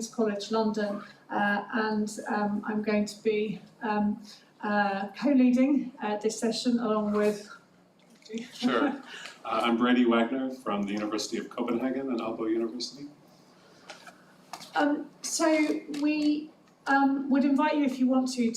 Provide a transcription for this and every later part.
College London, and I'm going to be co-leading this session along with... Sure. I'm Brady Wagner from the University of Copenhagen and Aalborg University. So we would invite you, if you want to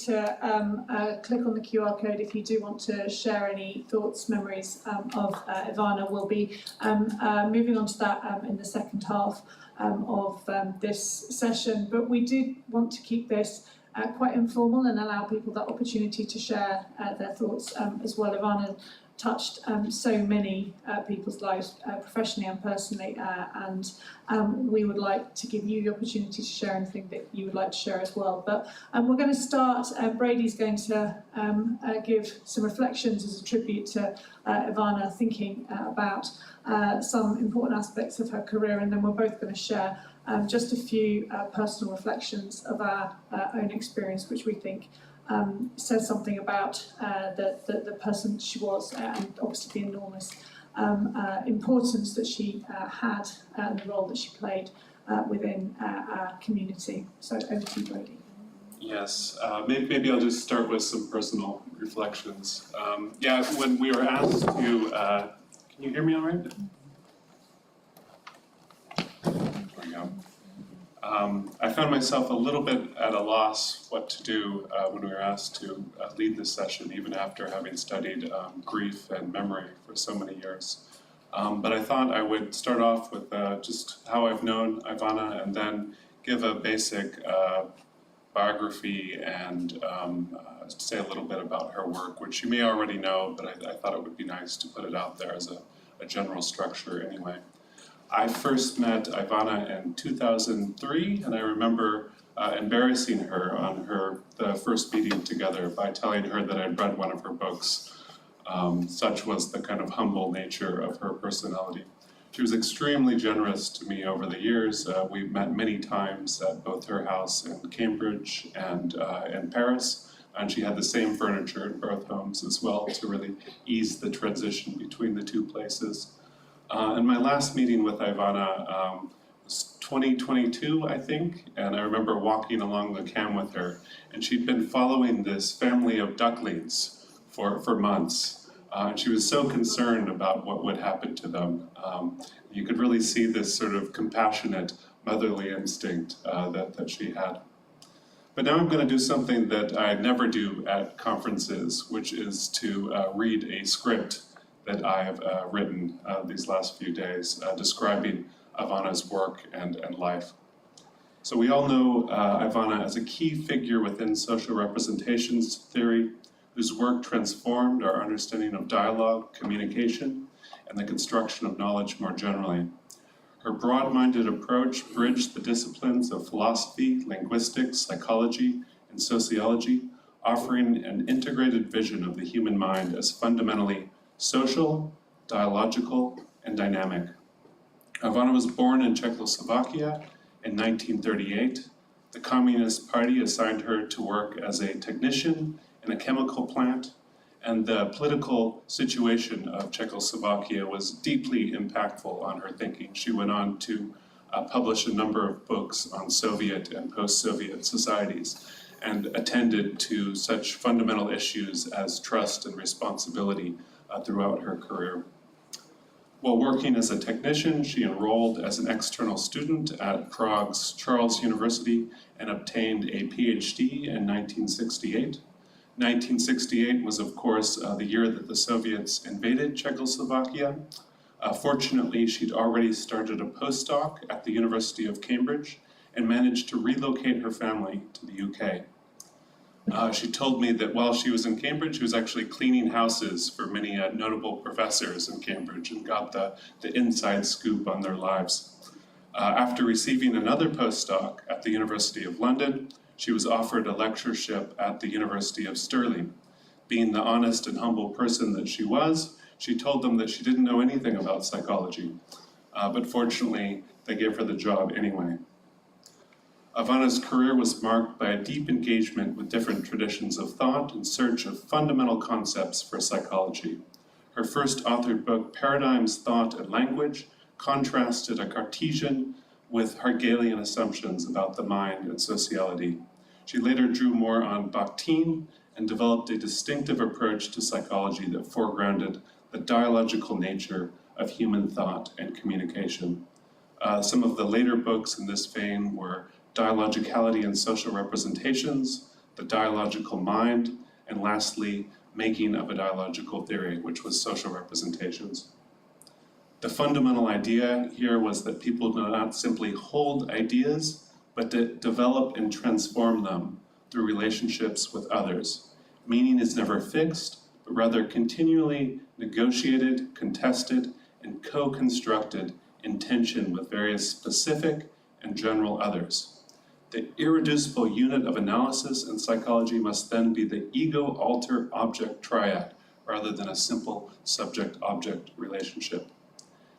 click on the QR code if you do want to share any thoughts, memories of Ivana. We'll be moving on to that in the second half of this session, but we did want to keep this quite informal and allow people that opportunity to share their thoughts as well. Ivana touched so many people's lives professionally and personally, and we would like to give you the opportunity to share anything that you would like to share as well. But we're going to start, Brady's going to give some reflections as a tribute to Ivana, thinking about some important aspects of her career, and then we're both going to share just a few personal reflections of our own experience, which we think says something about the person she was, and obviously the enormous importance that she had and the role that she played within our community. So over to you, Brady. Yes, maybe I'll just start with some personal reflections. Yeah, when we were asked to, can you hear me all right? There we go. I found myself a little bit at a loss what to do when we were asked to lead this session, even after having studied grief and memory for so many years. But I thought I would start off with just how I've known Ivana, and then give a basic biography and say a little bit about her work, which you may already know, but I thought it would be nice to put it out there as a general structure anyway. I first met Ivana in 2003, and I remember embarrassing her on the first meeting together by telling her that I'd read one of her books. Such was the kind of humble nature of her personality. She was extremely generous to me over the years. We met many times at both her house in Cambridge and in Paris, and she had the same furniture in both homes as well to really ease the transition between the two places. And my last meeting with Ivana was 2022, I think, and I remember walking along the cam with her, and she'd been following this family of ducklings for months. And she was so concerned about what would happen to them. You could really see this sort of compassionate motherly instinct that she had. But now I'm going to do something that I never do at conferences, which is to read a script that I have written these last few days, describing Ivana's work and life. So we all know Ivana as a key figure within social representations theory, whose work transformed our understanding of dialogue, communication, and the construction of knowledge more generally. Her broad-minded approach bridged the disciplines of philosophy, linguistics, psychology, and sociology, offering an integrated vision of the human mind as fundamentally social, dialogical, and dynamic. Ivana was born in Czechoslovakia in 1938. The Communist Party assigned her to work as a technician in a chemical plant, and the political situation of Czechoslovakia was deeply impactful on her thinking. She went on to publish a number of books on Soviet and post-Soviet societies, and attended to such fundamental issues as trust and responsibility throughout her career. While working as a technician, she enrolled as an external student at Prague's Charles University and obtained a PhD in 1968. 1968 was, of course, the year that the Soviets invaded Czechoslovakia. Fortunately, she'd already started a postdoc at the University of Cambridge and managed to relocate her family to the UK. She told me that while she was in Cambridge, she was actually cleaning houses for many notable professors in Cambridge, and got the inside scoop on their lives. After receiving another postdoc at the University of London, she was offered a lectureship at the University of Stirling. Being the honest and humble person that she was, she told them that she didn't know anything about psychology, but fortunately, they gave her the job anyway. Ivana's career was marked by a deep engagement with different traditions of thought in search of fundamental concepts for psychology. Her first authored book, Paradigms, Thought, and Language, contrasted a Cartesian with Hegelian assumptions about the mind and sociality. She later drew more on Bakhtin and developed a distinctive approach to psychology that foregrounded the dialogical nature of human thought and communication. Some of the later books in this vein were Dialogicality and Social Representations, The Dialogical Mind, and lastly, Making of a Dialogical Theory, which was Social Representations. The fundamental idea here was that people do not simply hold ideas, but to develop and transform them through relationships with others. Meaning is never fixed, but rather continually negotiated, contested, and co-constructed in tension with various specific and general others. The irreducible unit of analysis in psychology must then be the ego-alter-object triad, rather than a simple subject-object relationship.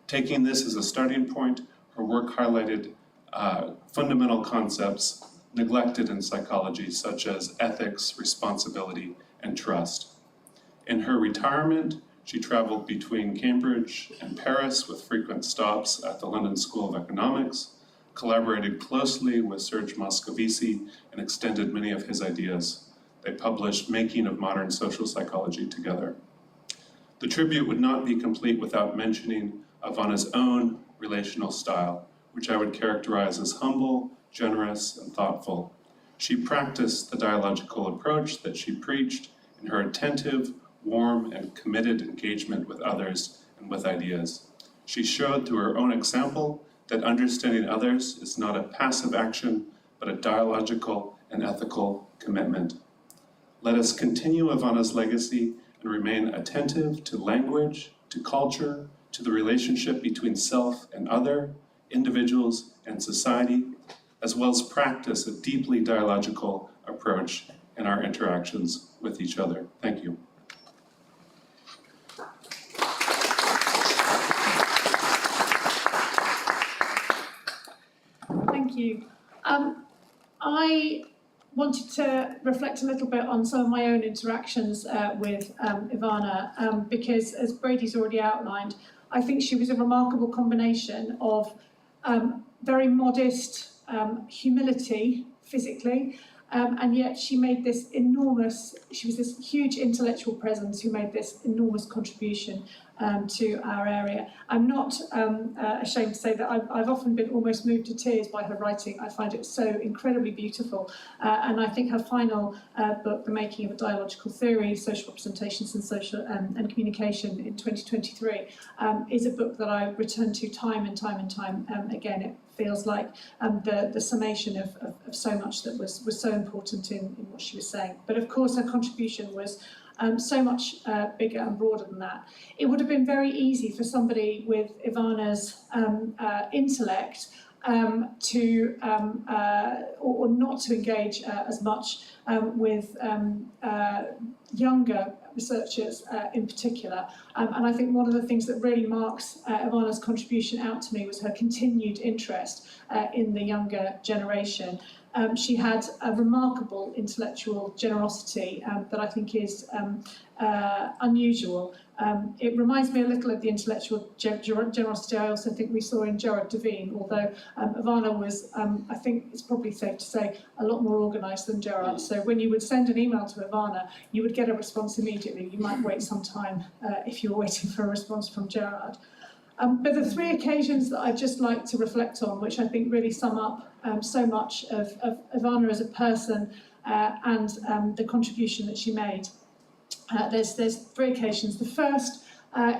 Taking this as a starting point, her work highlighted fundamental concepts neglected in psychology, such as ethics, responsibility, and trust. In her retirement, she traveled between Cambridge and Paris with frequent stops at the London School of Economics, collaborated closely with Serge Moscovici, and extended many of his ideas. They published Making of Modern Social Psychology together. The tribute would not be complete without mentioning Ivana's own relational style, which I would characterize as humble, generous, and thoughtful. She practiced the dialogical approach that she preached in her attentive, warm, and committed engagement with others and with ideas. She showed through her own example that understanding others is not a passive action, but a dialogical and ethical commitment. Let us continue Ivana's legacy and remain attentive to language, to culture, to the relationship between self and other, individuals and society, as well as practice a deeply dialogical approach in our interactions with each other. Thank you. Thank you. I wanted to reflect a little bit on some of my own interactions with Ivana, because as Brady's already outlined, I think she was a remarkable combination of very modest humility physically, and yet she made this enormous, she was this huge intellectual presence who made this enormous contribution to our area. I'm not ashamed to say that I've often been almost moved to tears by her writing. I find it so incredibly beautiful, and I think her final book, The Making of a Dialogical Theory, Social Representations and Social and Communication in 2023, is a book that I return to time and time and time again. It feels like the summation of so much that was so important in what she was saying. But of course her contribution was so much bigger and broader than that. It would have been very easy for somebody with Ivana's intellect to or not to engage as much with younger researchers in particular. And I think one of the things that really marks Ivana's contribution out to me was her continued interest in the younger generation. She had a remarkable intellectual generosity that I think is unusual. It reminds me a little of the intellectual generosity I also think we saw in Gerard Devine, although Ivana was, I think it's probably safe to say, a lot more organised than Gerard. So when you would send an email to Ivana, you would get a response immediately. You might wait some time if you were waiting for a response from Gerard. But the three occasions that I'd just like to reflect on, which I think really sum up so much of Ivana as a person and the contribution that she made. There's three occasions. The first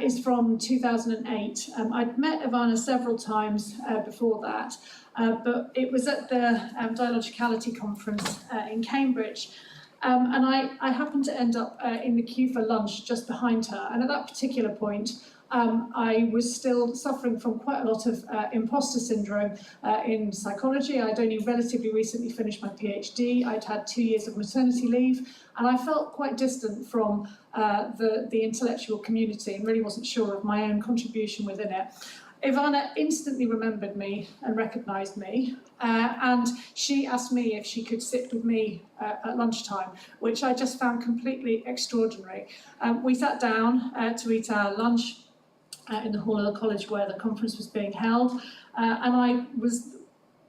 is from 2008. I'd met Ivana several times before that, but it was at the Dialogicality conference in Cambridge. And I happened to end up in the queue for lunch just behind her. And at that particular point, I was still suffering from quite a lot of imposter syndrome in psychology. I'd only relatively recently finished my PhD. I'd had 2 years of maternity leave, and I felt quite distant from the intellectual community and really wasn't sure of my own contribution within it. Ivana instantly remembered me and recognised me, and she asked me if she could sit with me at lunchtime, which I just found completely extraordinary. We sat down to eat our lunch in the hall of the college where the conference was being held, and I was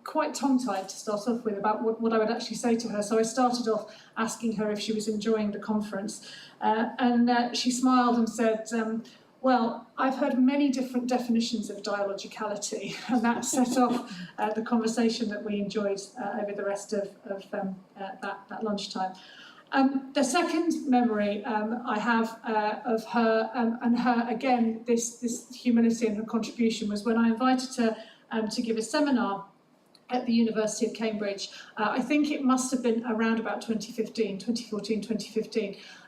quite tongue-tied to start off with about what I would actually say to her. So I started off asking her if she was enjoying the conference. And she smiled and said, well, I've heard many different definitions of dialogicality, and that set off the conversation that we enjoyed over the rest of that lunchtime. The second memory I have of her and her, again, this humility and her contribution was when I invited her to give a seminar at the University of Cambridge. I think it must have been around about 2014,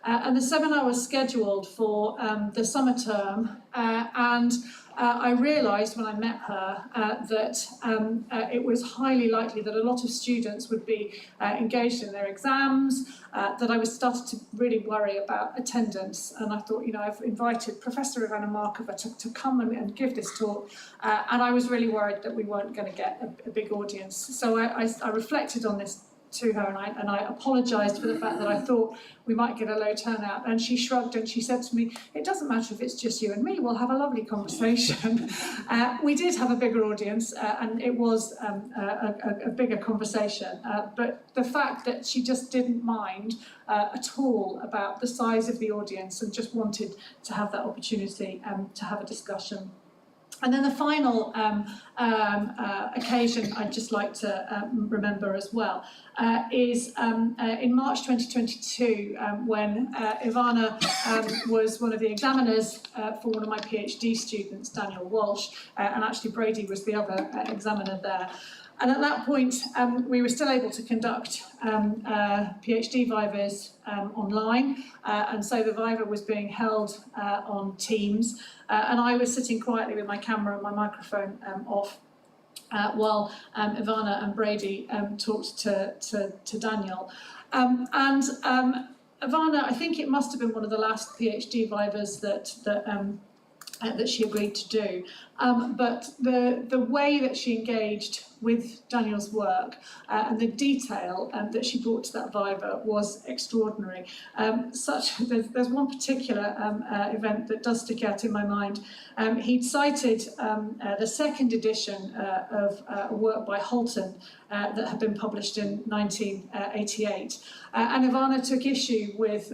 and the seminar was scheduled for the summer term, and I realised when I met her that it was highly likely that a lot of students would be engaged in their exams, that I was starting to really worry about attendance, and I thought, I've invited Professor Ivana Marková to come and give this talk, and I was really worried that we weren't going to get a big audience. So I reflected on this to her, and I apologised for the fact that I thought we might get a low turnout, and she shrugged and she said to me, it doesn't matter if it's just you and me, we'll have a lovely conversation. We did have a bigger audience, and it was a bigger conversation, but the fact that she just didn't mind at all about the size of the audience and just wanted to have that opportunity to have a discussion. And then the final occasion I'd just like to remember as well is in March 2022 when Ivana was one of the examiners for one of my PhD students, Daniel Walsh, and actually Brady was the other examiner there. And at that point, we were still able to conduct PhD vivas online, and so the viva was being held on Teams, and I was sitting quietly with my camera and my microphone off while Ivana and Brady talked to Daniel. Ivana, I think it must have been one of the last PhD vivas that she agreed to do. But the way that she engaged with Daniel's work and the detail that she brought to that viva was extraordinary. There's one particular event that does stick out in my mind. He'd cited the second edition of a work by Holton that had been published in 1988. And Ivana took issue with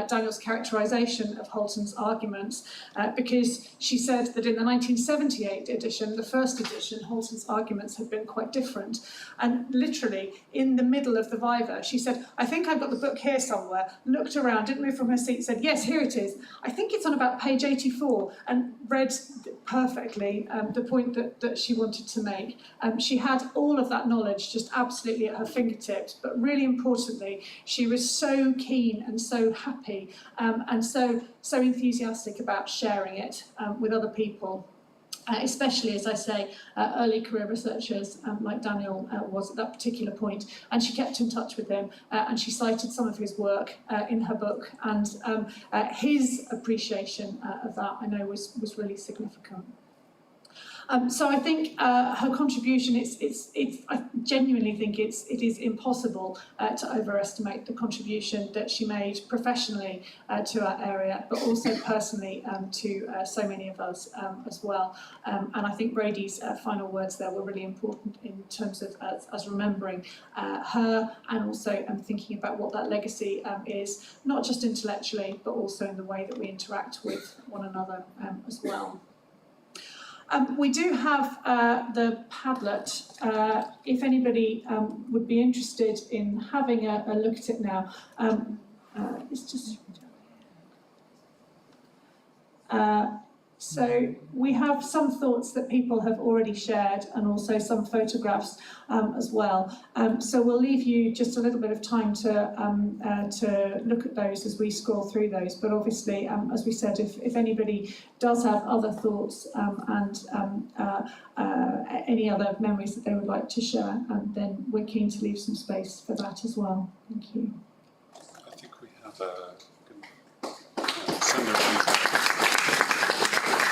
Daniel's characterisation of Holton's arguments because she said that in the 1978 edition, the first edition, Holton's arguments had been quite different. And literally, in the middle of the viva, she said, I think I've got the book here somewhere, looked around, didn't move from her seat, said, yes, here it is. I think it's on about page 84, and read perfectly the point that she wanted to make. She had all of that knowledge just absolutely at her fingertips, but really importantly, she was so keen and so happy and so enthusiastic about sharing it with other people. Especially, as I say, early career researchers like Daniel was at that particular point, and she kept in touch with him, and she cited some of his work in her book, and his appreciation of that, I know, was really significant. So I think her contribution, I genuinely think it is impossible to overestimate the contribution that she made professionally to our area, but also personally to so many of us as well. And I think Brady's final words there were really important in terms of us remembering her, and also thinking about what that legacy is, not just intellectually, but also in the way that we interact with one another as well. We do have the Padlet. If anybody would be interested in having a look at it now, it's just. So we have some thoughts that people have already shared, and also some photographs as well. So we'll leave you just a little bit of time to look at those as we scroll through those. But obviously, as we said, if anybody does have other thoughts and any other memories that they would like to share, then we're keen to leave some space for that as well. Thank you. I think we have a send our things.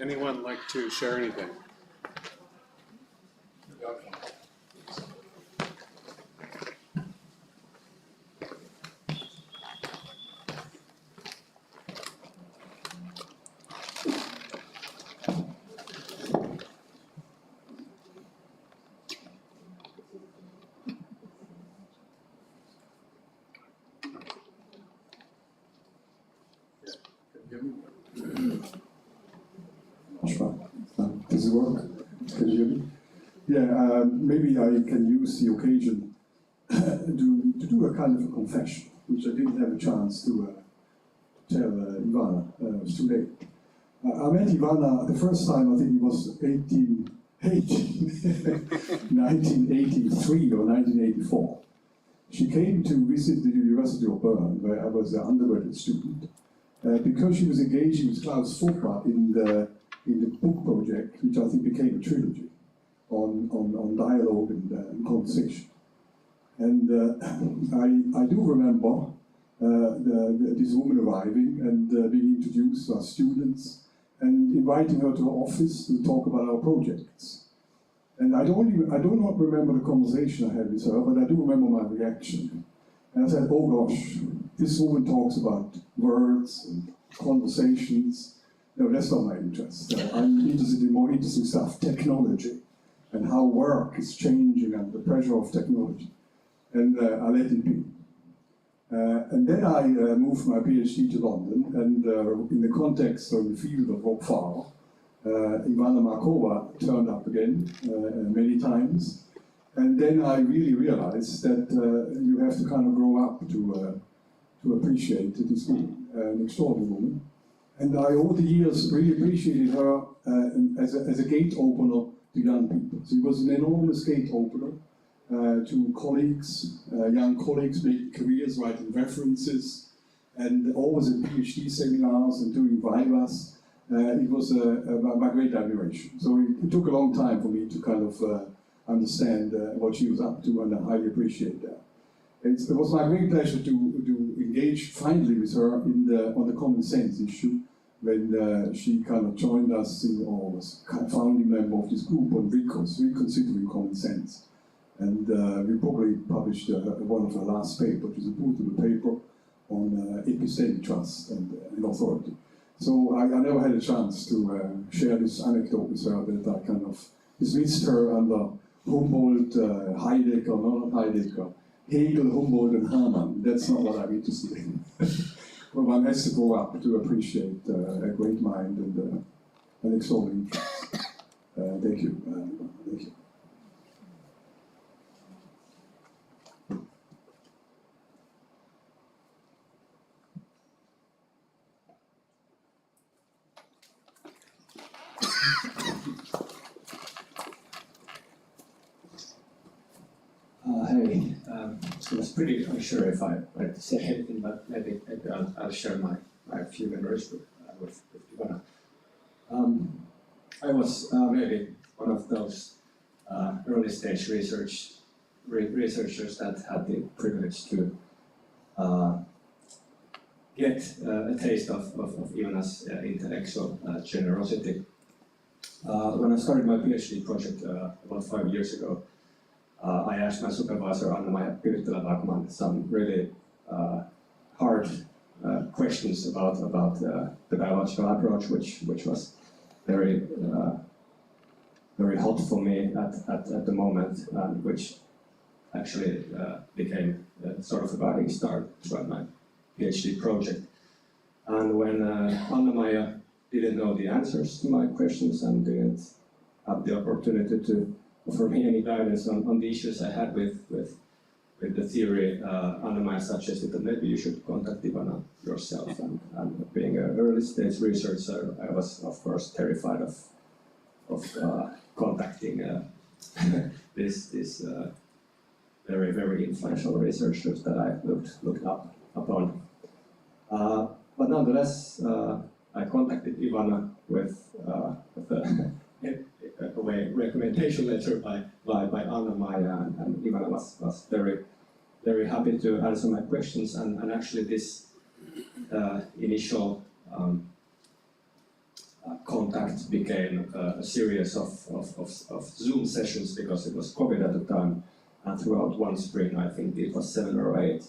anyone like to share anything? Does it work? Can you hear me? Yeah, maybe I can use the occasion to do a kind of a confession, which I didn't have a chance to tell Ivana. It was too late. I met Ivana the first time, I think it was 1983 or 1984. She came to visit the University of Bern, where I was an undergraduate student, because she was engaging with Klaus Foppa in the book project, which I think became a trilogy on dialogue and conversation. And I do remember this woman arriving and being introduced to our students and inviting her to her office to talk about our projects. And I do not remember the conversation I had with her, but I do remember my reaction. And I said, oh gosh, this woman talks about words and conversations. No, that's not my interest. I'm interested in more interesting stuff, technology, and how work is changing under the pressure of technology. And I let it be. And then I moved my PhD to London, and in the context or in the field of Rob Farr, Ivana Marková turned up again many times. And then I really realized that you have to kind of grow up to appreciate this woman, an extraordinary woman. And I, over the years, really appreciated her as a gate opener to young people. She was an enormous gate opener to colleagues, young colleagues making careers, writing references, and always at PhD seminars and doing vivas. It was my great admiration. So it took a long time for me to kind of understand what she was up to, and I highly appreciate that. It was my great pleasure to engage finally with her on the common sense issue when she kind of joined us or was kind of founding member of this group on reconsidering common sense. And we probably published one of her last papers, which is a brutal paper on epistemic trust and authority. So I never had a chance to share this anecdote with her that I kind of dismissed her under Humboldt, Heidegger, not Heidegger, Hegel, Humboldt, and Hamann. That's not what I'm interested in. But one has to grow up to appreciate a great mind and an extraordinary interest. Thank you. Thank you. Hey, so I was pretty unsure if I wanted to say anything, but maybe I'll share my few memories with Ivana. I was maybe one of those early stage researchers that had the privilege to get a taste of Ivana's intellectual generosity. When I started my PhD project about 5 years ago, I asked my supervisor, Anna-Maija Pirttilä-Backman, some really hard questions about the biological approach, which was very hot for me at the moment, and which actually became sort of a guiding start throughout my PhD project. And when Anna-Maija didn't know the answers to my questions and didn't have the opportunity to offer me any guidance on the issues I had with the theory, Anna-Maija suggested that maybe you should contact Ivana yourself. And being an early stage researcher, I was of course terrified of contacting this very, very influential researchers that I looked up upon. But nonetheless, I contacted Ivana with a recommendation letter by Anna-Maija, and Ivana was very, very happy to answer my questions. And actually, this initial contact became a series of Zoom sessions because it was COVID at the time, and throughout one spring I think it was 7 or 8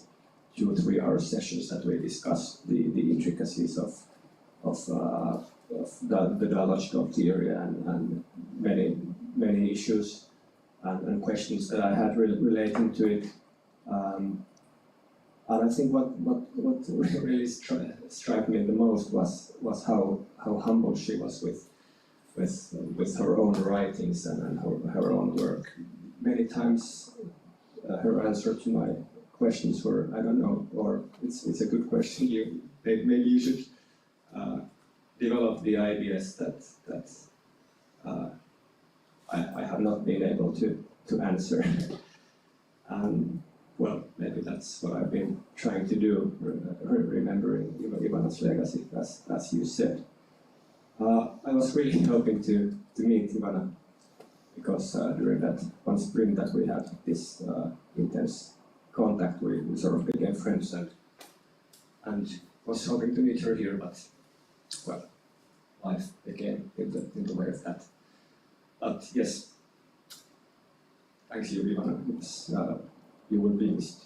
2 or 3 hour sessions that we discussed the intricacies of the dialogical theory and many issues and questions that I had relating to it. And I think what really struck me the most was how humble she was with her own writings and her own work. Many times her answer to my questions were, I don't know, or it's a good question. Maybe you should develop the ideas that I have not been able to answer. Well, maybe that's what I've been trying to do, remembering Ivana's legacy, as you said. I was really hoping to meet Ivana, because during that one spring that we had this intense contact, we sort of became friends, and was hoping to meet her here, but, well, life became in the way of that. But yes, thanks you, Ivana. You will be missed.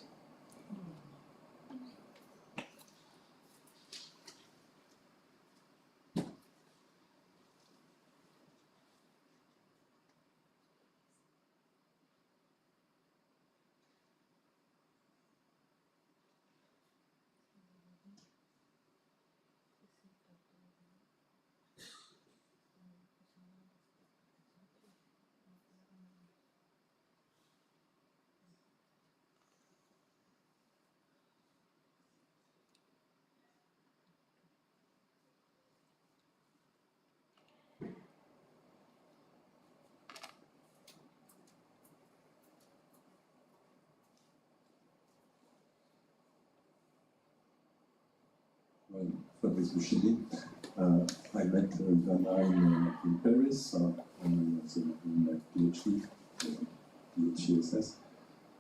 Fabrice Boucheli. I met Ivana in Paris when I was in my PhD, PhDSS,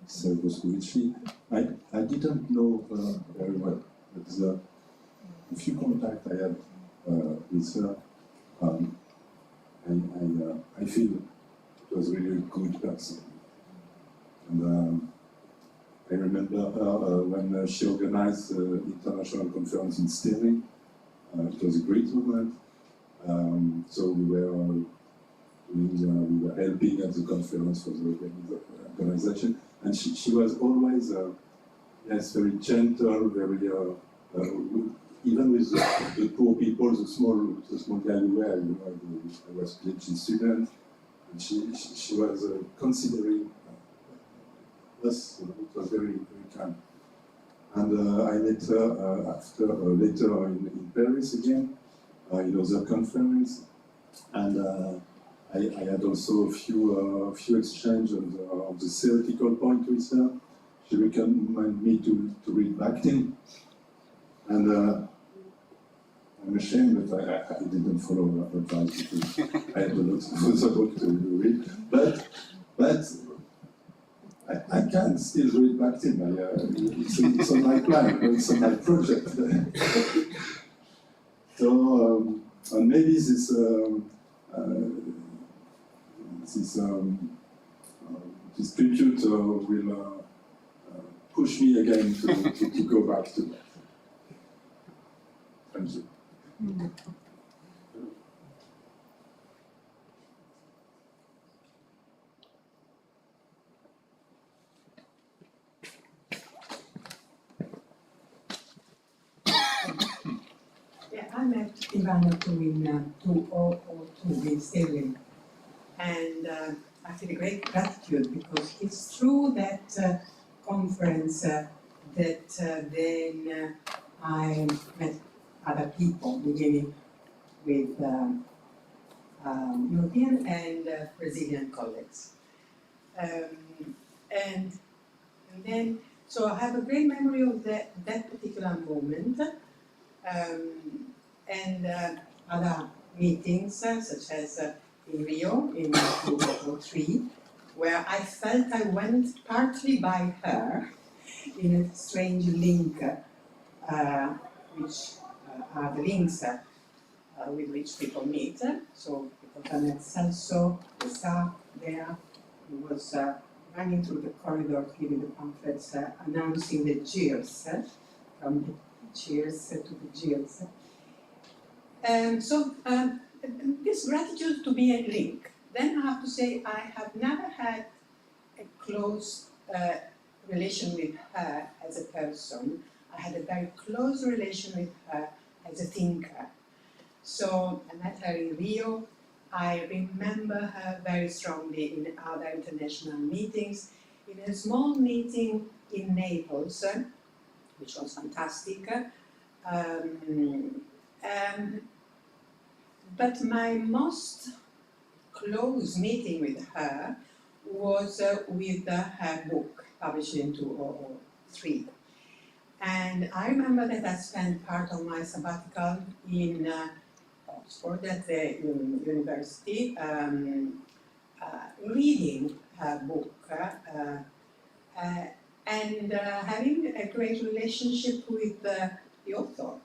so it was PhD. I didn't know her very well, but the few contacts I had with her, I feel it was really a good person. And I remember her when she organized the international conference in Stirling. It was a great moment. So we were helping at the conference for the organization, and she was always yes, very gentle, very even with the poor people, the small guy we were. You know, I was a PhD student, and she was considering. Yes, it was very, very kind. And I met her after later in Paris again, in other conference, and I had also a few exchanges on the theoretical point with her. She recommended me to read Bakhtin, and I'm ashamed that I didn't follow her advice because I had a lot of other books to read, but I can still read Bakhtin. It's on my plan, it's on my project. So, and maybe this tribute will push me again to go back to that. Thank you. I met Ivana too in 2002 in Stirling, and I feel a great gratitude because it's through that conference that then I met other people, beginning with European and Brazilian colleagues. And then, so I have a great memory of that particular moment. And other meetings, such as in Rio in 2003, where I felt I went partly by her in a strange link, which are the links with which people meet. So because I met Celso, the staff there, he was running through the corridor giving the pamphlets announcing the CIRS, from the CIRS to the GIRS. So this gratitude to be a link. Then I have to say I have never had a close relation with her as a person. I had a very close relation with her as a thinker. So I met her in Rio. I remember her very strongly in other international meetings. In a small meeting in Naples, which was fantastic. But my most close meeting with her was with her book, published in 2003. And I remember that I spent part of my sabbatical in Oxford at the university, reading her book and having a great relationship with the author.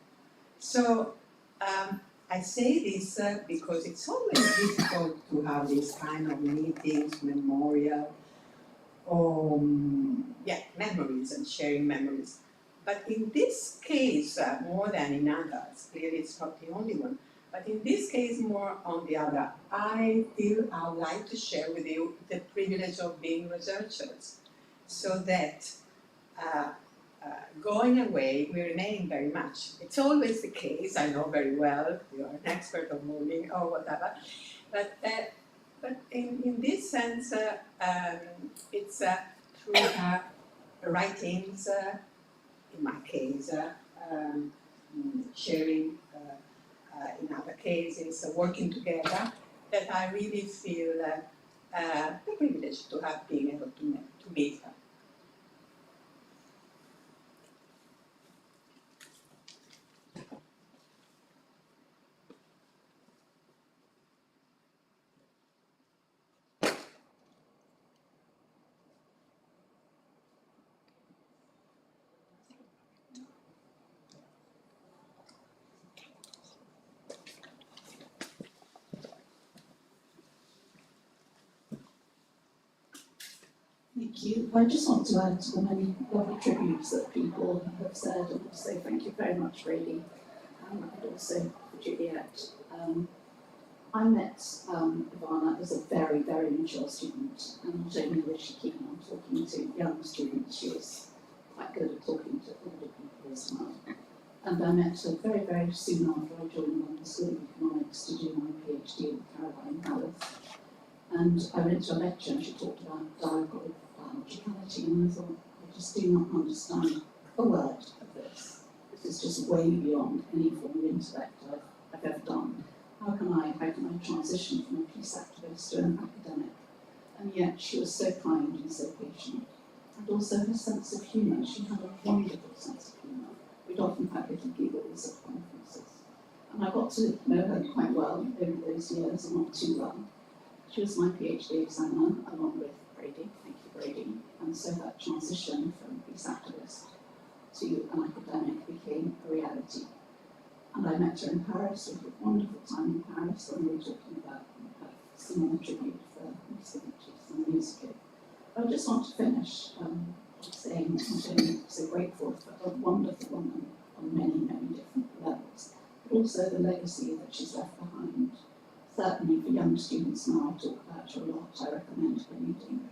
So I say this because it's always difficult to have these kind of meetings, memorial, or memories and sharing memories. But in this case, more than in others, clearly it's not the only one, but in this case more on the other, I feel I would like to share with you the privilege of being researchers, so that going away, we remain very much. It's always the case, I know very well, you are an expert of moving or whatever, but in this sense, it's through her writings, in my case, sharing in other cases, working together, that I really feel the privilege to have been able to meet her. Thank you. I just want to add to the many lovely tributes that people have said, and to say thank you very much, Brady, and also for Juliet. I met Ivana as a very, very mature student, and not only was she keen on talking to young students, she was quite good at talking to older people as well. And I met her very, very soon after I joined London School of Economics to do my PhD with Caroline Hallis. And I went to a lecture and she talked about dialogicality, and I thought, I just do not understand a word of this. This is just way beyond any form of intellect I've ever done. How can I transition from a peace activist to an academic? And yet she was so kind and so patient. And also her sense of humour. She had a wonderful sense of humour. We'd often have little giggles at conferences. And I got to know her quite well over those years, and not too well. She was my PhD examiner, along with Brady, thank you Brady, and so that transition from peace activist to an academic became a reality. And I met her in Paris. We had a wonderful time in Paris when we were talking about similar tribute for signatures and the music. I just want to finish saying that not only so grateful for a wonderful woman on many, many different levels, but also the legacy that she's left behind. Certainly for young students now, I talk about her a lot, I recommend her reading.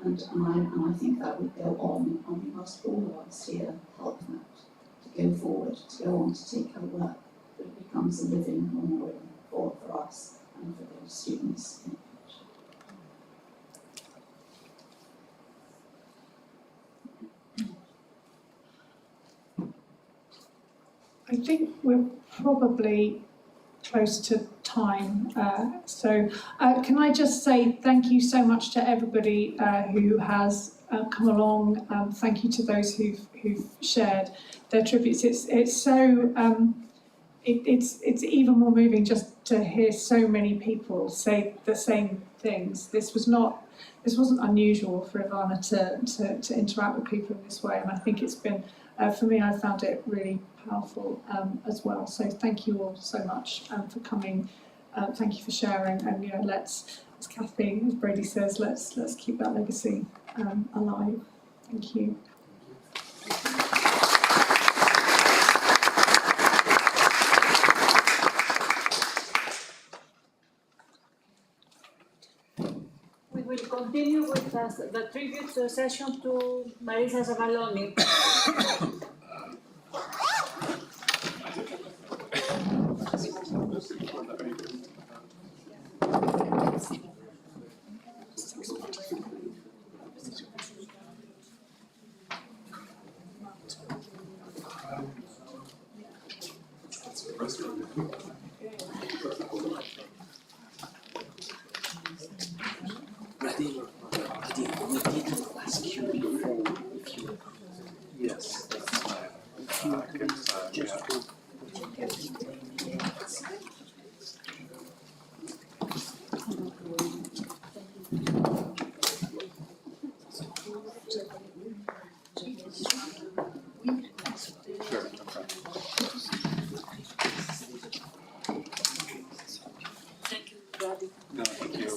And I think that would go on, and we must all of us here help that, to go forward, to go on to take her work, that it becomes a living memorial for us and for those students in the future. I think we're probably close to time, so can I just say thank you so much to everybody who has come along. Thank you to those who've shared their tributes. It's so it's even more moving just to hear so many people say the same things. This wasn't unusual for Ivana to interact with people in this way, and I think it's been for me, I found it really powerful as well. So thank you all so much for coming. Thank you for sharing, and let's, as Kathy, as Brady says, let's keep that legacy alive. Thank you. We will continue with the tribute session to Marisa Zavalloni. Yes, that's fine. Good time, yeah. Sure, okay. Thank you, Brady. No, thank you.